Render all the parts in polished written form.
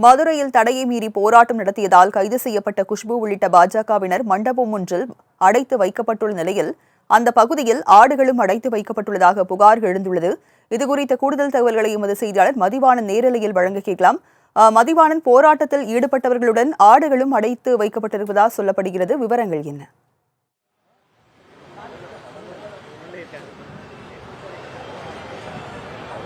மதுரையில் தடையை மீறி போராட்டம் நடத்தியதால் கைது செய்யப்பட்ட குஷ்பு உள்ளிட்ட பாஜகவினர் மண்டபம் ஒன்றில் அடைத்து வைக்கப்பட்டுள்ள நிலையில் அந்த பகுதியில் ஆடுகளும் அடைத்து வைக்கப்பட்டுள்ளதாக புகார் எழுந்துள்ளது. இதுகுறித்த கூடுதல் தகவல்களை எமது செய்தியாளர் மதிவாணன் நேரலையில் வழங்க கேட்கலாம். மதிவாணன், போராட்டத்தில் ஈடுபட்டவர்களுடன் ஆடுகளும் அடைத்து வைக்கப்பட்டிருப்பதாக சொல்லப்படுகிறது. விவரங்கள் என்ன?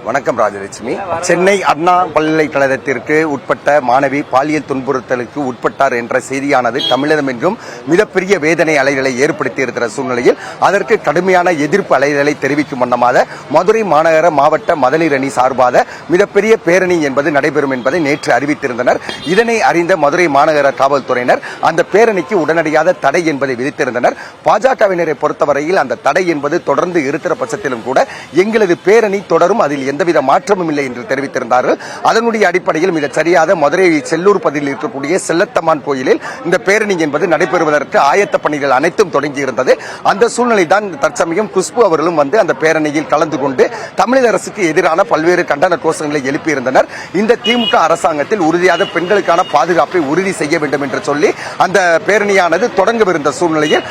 வணக்கம் ராஜலட்சுமி. சென்னை அண்ணா பல்கலைக்கழகத்திற்கு உட்பட்ட மாணவி பாலியல் துன்புறுத்தலுக்கு உட்பட்டார் என்ற செய்தியானது தமிழகம் என்றும் மிகப்பெரிய வேதனை அலைகளை ஏற்படுத்தி இருக்கிற சூழ்நிலையில் அதற்கு கடுமையான எதிர்ப்பு அலைகளை தெரிவிக்கும் வண்ணமாக மதுரை மாநகர மாவட்ட மகளிர் அணி சார்பாக மிகப்பெரிய பேரணி என்பது நடைபெறும் என்பதை நேற்று அறிவித்திருந்தனர். இதனை அறிந்த மதுரை மாநகர காவல்துறையினர் அந்த பேரணிக்கு உடனடியாக தடை என்பதை விதித்திருந்தனர். பாஜகவினரை பொறுத்தவரையில் அந்த தடை என்பது தொடர்ந்து இருக்கிற பட்சத்திலும் கூட எங்களது பேரணி தொடரும், அதில் எந்தவித மாற்றமும் இல்லை என்று தெரிவித்திருந்தார்கள். அதனுடைய அடிப்படையில் மிக சரியாக மதுரை செல்லூர் பகுதியில் இருக்கக்கூடிய செல்லத்தம்மான் கோயிலில் இந்த பேரணி என்பது நடைபெறுவதற்கு ஆயத்த பணிகள் அனைத்தும் தொடங்கியிருந்தது. அந்த சூழ்நிலை தான் தற்சமயம் குஷ்பு அவர்களும் வந்து அந்த பேரணியில் கலந்து கொண்டு தமிழக அரசுக்கு எதிரான பல்வேறு கண்டன கோஷங்களை எழுப்பியிருந்தனர். இந்த திமுக அரசாங்கத்தில் உறுதியாக பெண்களுக்கான பாதுகாப்பை உறுதி செய்ய வேண்டும் என்று சொல்லி அந்த பேரணியானது தொடங்கவிருந்த சூழ்நிலையில்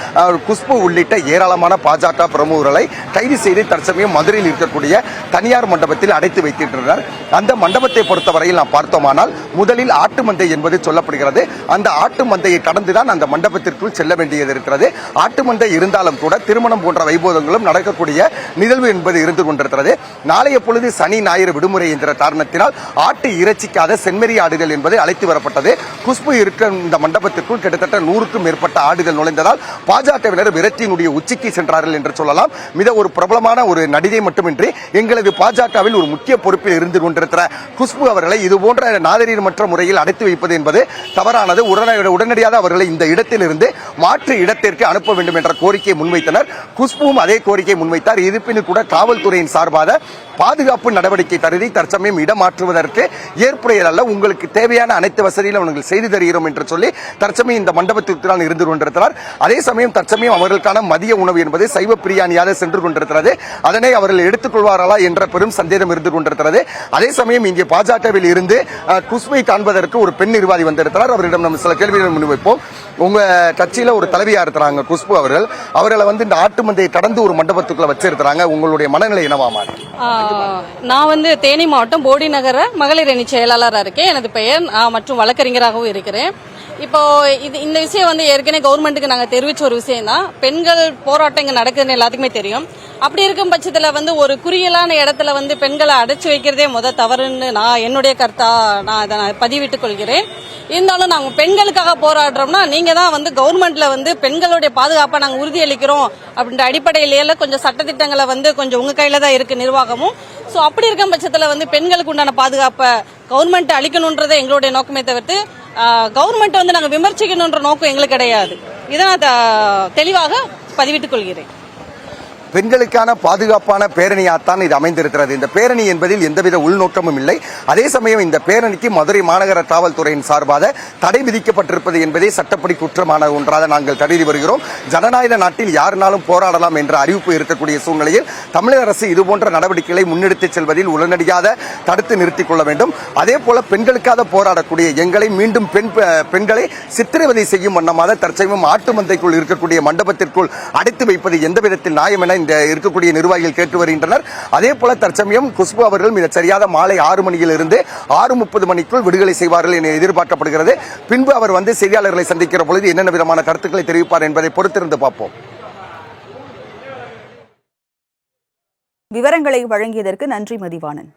குஷ்பு உள்ளிட்ட ஏராளமான பாஜக பிரமுகர்களை கைது செய்து தற்சமயம் மதுரையில் இருக்கக்கூடிய தனியார் மண்டபத்தில் அடைத்து வைத்திருக்கிறார். அந்த மண்டபத்தை பொறுத்தவரையில் நாம் பார்த்தோமானால் முதலில் ஆட்டு மந்தை என்பது சொல்லப்படுகிறது. அந்த ஆட்டு மந்தையை கடந்துதான் அந்த மண்டபத்திற்குள் செல்ல வேண்டியது இருக்கிறது. ஆட்டு மந்தை இருந்தாலும் கூட திருமணம் போன்ற வைபோகங்களும் நடக்கக்கூடிய நிகழ்வு என்பது இருந்து கொண்டிருக்கிறது. நாளைய பொழுது சனி ஞாயிறு விடுமுறை என்ற காரணத்தினால் ஆட்டு இறைச்சிக்காக செம்மறி ஆடுகள் என்பது அழைத்து வரப்பட்டது. குஷ்பு இருக்க இந்த மண்டபத்திற்குள் கிட்டத்தட்ட 100க்கும் மேற்பட்ட ஆடுகள் நுழைந்ததால் பாஜகவினர் விரக்தியினுடைய உச்சிக்கு சென்றார்கள் என்று சொல்லலாம். மிக ஒரு பிரபலமான ஒரு நடிகை மட்டுமின்றி எங்களது பாஜகவில் ஒரு முக்கிய பொறுப்பில் இருந்து கொண்டிருக்கிற குஷ்பு அவர்களை இதுபோன்ற நாகரீகமற்ற முறையில் அடைத்து வைப்பது என்பது தவறானது. உடனடியாக அவர்களை இந்த இடத்திலிருந்து மாற்று இடத்திற்கு அனுப்ப வேண்டும் என்ற கோரிக்கையை முன்வைத்தனர். குஷ்புவும் அதே கோரிக்கையை முன்வைத்தார். இருப்பினும் கூட காவல்துறையின் சார்பாக பாதுகாப்பு நடவடிக்கை கருதி தற்சமயம் இடமாற்றுவதற்கு ஏற்புடையதல்ல, உங்களுக்கு தேவையான அனைத்து வசதிகளும் அவர்கள் செய்து தருகிறோம் என்று சொல்லி தற்சமயம் இந்த மண்டபத்திற்கு தான் இருந்து கொண்டிருக்கிறார். அதே சமயம் தற்சமயம் அவர்களுக்கான மதிய உணவு என்பது சைவ பிரியாணியாக சென்று கொண்டிருக்கிறது. அதனை அவர்கள் எடுத்துக் கொள்வார்களா என்ற பெரும் சந்தேகம் இருந்து கொண்டிருக்கிறது. அதே சமயம் இங்கே பாஜகவில் இருந்து குஷ்புவை காண்பதற்கு ஒரு பெண் நிர்வாகி வந்திருக்கிறார். அவரிடம் நம்ம சில கேள்விகள் முன்வைப்போம். உங்க கட்சியில ஒரு தலைவியா இருக்கிறாங்க குஷ்பு அவர்கள், அவர்களை வந்து இந்த ஆட்டு மந்தையை கடந்து ஒரு மண்டபத்துக்குள்ள வச்சிருக்கிறாங்க. உங்களுடைய மனநிலை என்னவா மாறி? நான் வந்து தேனி மாவட்டம் போடி நகர மகளிர் அணி செயலாளராக இருக்கேன். எனது பெயர் மற்றும் வழக்கறிஞராகவும் இருக்கிறேன். இப்போ இந்த விஷயம் வந்து ஏற்கனவே கவர்மெண்ட்டுக்கு நாங்கள் தெரிவிச்ச ஒரு விஷயம் தான். பெண்கள் போராட்டம் இங்கே நடக்குதுன்னு எல்லாத்துக்குமே தெரியும். அப்படி இருக்கும் பட்சத்தில் வந்து ஒரு குறியலான இடத்துல வந்து பெண்களை அடைச்சி வைக்கிறதே தவறுன்னு என்னுடைய கருத்தா அதை பதிவிட்டுக் கொள்கிறேன். இருந்தாலும் நாங்கள் பெண்களுக்காக போராடுறோம்னா நீங்க தான் வந்து கவர்மெண்ட்ல வந்து பெண்களுடைய பாதுகாப்பை நாங்கள் உறுதியளிக்கிறோம் அப்படின்ற அடிப்படையில கொஞ்சம் சட்டத்திட்டங்களை வந்து கொஞ்சம் உங்க கையில தான் இருக்கு நிர்வாகமும். ஸோ அப்படி இருக்கும் பட்சத்தில் வந்து பெண்களுக்கு உண்டான பாதுகாப்பை கவர்மெண்ட் அளிக்கணுன்றதை எங்களுடைய நோக்கமே தவிர்த்து கவர்மெண்ட் வந்து நாங்கள் விமர்சிக்கணுன்ற நோக்கம் எங்களுக்கு கிடையாது. இதை நான் தெளிவாக பதிவிட்டுக் கொள்கிறேன். பெண்களுக்கான பாதுகாப்பான பேரணியாத்தான் இது அமைந்திருக்கிறது. இந்த பேரணி என்பதில் எந்தவித உள்நோக்கமும் இல்லை. அதே சமயம் இந்த பேரணிக்கு மதுரை மாநகர காவல்துறையின் சார்பாக தடை விதிக்கப்பட்டிருப்பது என்பதே சட்டப்படி குற்றமான ஒன்றாக நாங்கள் கருதி வருகிறோம். ஜனநாயக நாட்டில் யாருனாலும் போராடலாம் என்ற அறிவிப்பு இருக்கக்கூடிய சூழ்நிலையில் தமிழக அரசு இதுபோன்ற நடவடிக்கைகளை முன்னெடுத்துச் செல்வதில் உடனடியாக தடுத்து நிறுத்திக் கொள்ள வேண்டும். அதே போல பெண்களுக்காக போராடக்கூடிய எங்களை மீண்டும் பெண்களை சித்திரவதை செய்யும் வண்ணமாக தற்சமயம் ஆட்டு மந்தைக்குள் இருக்கக்கூடிய மண்டபத்திற்குள் அடைத்து வைப்பது எந்த விதத்தில் நியாயம் என இந்த இருக்கக்கூடிய நிர்வாகிகள் கேட்டு வருகின்றனர். அதே போல தற்சமயம் குஷ்பு அவர்கள் மிக சரியாக மாலை 6 மணியிலிருந்து 6:30 மணிக்குள் விடுதலை செய்வார்கள் என எதிர்பார்க்கப்படுகிறது. பின்பு அவர் வந்து செய்தியாளர்களை சந்திக்கிற பொழுது என்னென்ன விதமான கருத்துக்களை தெரிவிப்பார் என்பதை பொறுத்திருந்து பார்ப்போம். விவரங்களை வழங்கியதற்கு நன்றி மதிவாணன்.